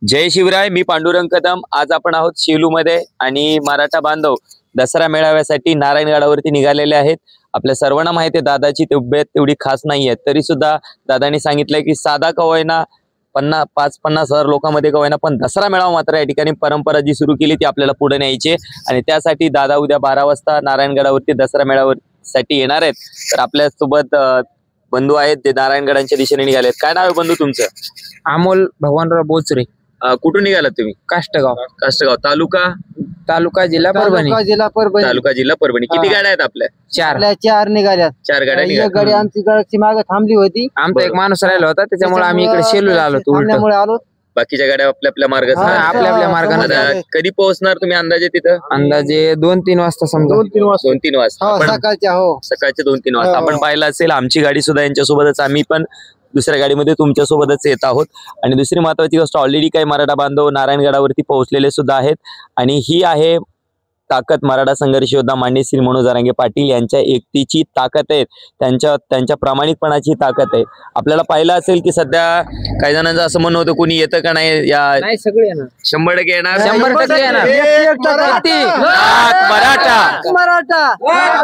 जय शिवराय. मी पांडुरंग कदम. आज आपण आहोत शेलूमध्ये आणि मराठा बांधव दसरा मेळाव्यासाठी नारायणगडावरती निघालेले आहेत. आपल्या सर्वांना माहिती आहे दादाची तब्येत तेवढी खास नाही आहे, तरी सुद्धा दादांनी सांगितलंय की साधा कवयना 50-50 हजार लोकांमध्ये कवयना पण दसरा मेळावा मात्र या ठिकाणी परंपरा जी सुरू केली ती आपल्याला पुढे न्यायची आणि त्यासाठी दादा उद्या 12 वाजता नारायणगडावरती दसरा मेळाव्यासाठी येणार आहेत. तर आपल्या सोबत बंधू आहेत जे नारायणगडांच्या दिशेने निघालेत. काय नाव आहे बंधू तुमचं? अमोल भगवानराव बोचरे. कुठून निघालात तुम्ही? काष्टगाव. काष्टगाव तालुका जिल्हा परभणी. तालुका जिल्हा परभणी. किती गाड्या आहेत आपल्या? 4 निघाल्या. 4 गाड्या एक गाडी आमची गडाची मागे थांबली होती. आमचा एक माणूस राहिला होता त्याच्यामुळे आम्ही इकडे शेलूला आलो. बाकीच्या गाड्या आपल्या आपल्या मार्गात आपल्या मार्गाने. कधी पोहोचणार तुम्ही अंदाजे तिथं? अंदाजे 2-3 वाजता समजा. 2-3 वाजता सकाळच्या 2-3 वाजता आपण पाहिलं असेल. आमची गाडी सुद्धा यांच्यासोबतच, आम्ही पण दुसऱ्या गाडीमध्ये तुमच्या सोबतच येत आहोत. आणि दुसरी महत्वाची गोष्ट, ऑलरेडी काही मराठा बांधव नारायणगडावरती पोहोचलेले सुद्धा आहेत आणि ही आहे ताकद. मराठा संघर्ष योद्धा माननीय श्री मनोज जरांगे पाटील यांच्या एकतेची ताकद आहे, त्यांच्या प्रामाणिकपणाची ताकद आहे. आपल्याला पाहिलं असेल की सध्या काही जणांचं असं म्हणणं होतं कोणी येतं का नाही. या सगळे येणार. 100% येणार. 100% येणार.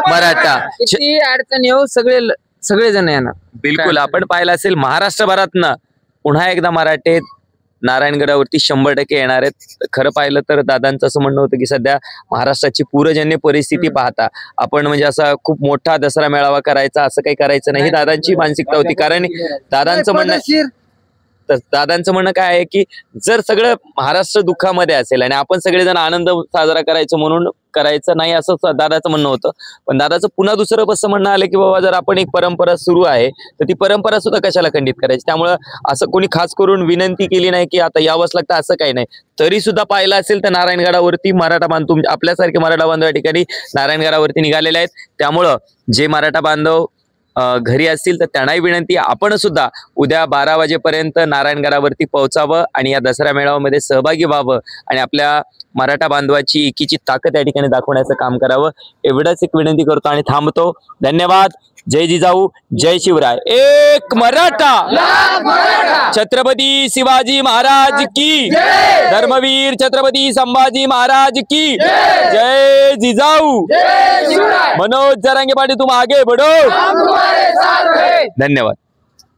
मराठा किती अडचण येऊ सगळे जण येणार. बिलकुल. आपण पाहिलं असेल महाराष्ट्रभरातनं पुन्हा एकदा मराठे नारायणगडावरती 100% येणार आहेत. खरं पाहिलं तर दादांचं असं म्हणणं होतं की सध्या महाराष्ट्राची पूरजन्य परिस्थिती पाहता आपण म्हणजे असा खूप मोठा दसरा मेळावा करायचा असं काही करायचं नाही, दादांची मानसिकता होती. कारण दादांचं म्हणणं काय आहे की जर सगळं महाराष्ट्र दुःखामध्ये असेल आणि आपण सगळेजण आनंद साजरा करायचं म्हणून करायचं नाही असं दादाचं म्हणणं होतं. पण दादाचं पुन्हा दुसरं असं म्हणणं आलं की बाबा जर आपण एक परंपरा सुरू आहे तर ती परंपरा सुद्धा कशाला खंडित करायची. त्यामुळं असं कोणी खास करून विनंती केली नाही की आता यावंच लागतं असं काही नाही. तरी सुद्धा पाहिलं असेल तर नारायणगडावरती मराठा बांधव आपल्यासारखे मराठा बांधव या ठिकाणी नारायणगडावरती निघालेले आहेत. त्यामुळं जे मराठा बांधव घरी असतील तर त्यांनाही विनंती आपण सुद्धा उद्या 12 वाजेपर्यंत नारायणगडावरती पोहोचावं आणि या दसरा मेळाव्यामध्ये सहभागी व्हावं आणि आपल्या मराठा बांधवाची एकीची ताकद या ठिकाणी दाखवण्याचं काम करावं. एवढंच एक विनंती करतो आणि थांबतो. धन्यवाद. जय जिजाऊ, जय शिवराय. एक मराठा. छत्रपती शिवाजी महाराज की, धर्मवीर छत्रपती संभाजी महाराज की जय जिजाऊ. मनोज जरांगे पाटील तुम आगे बढ़ो. धन्यवाद.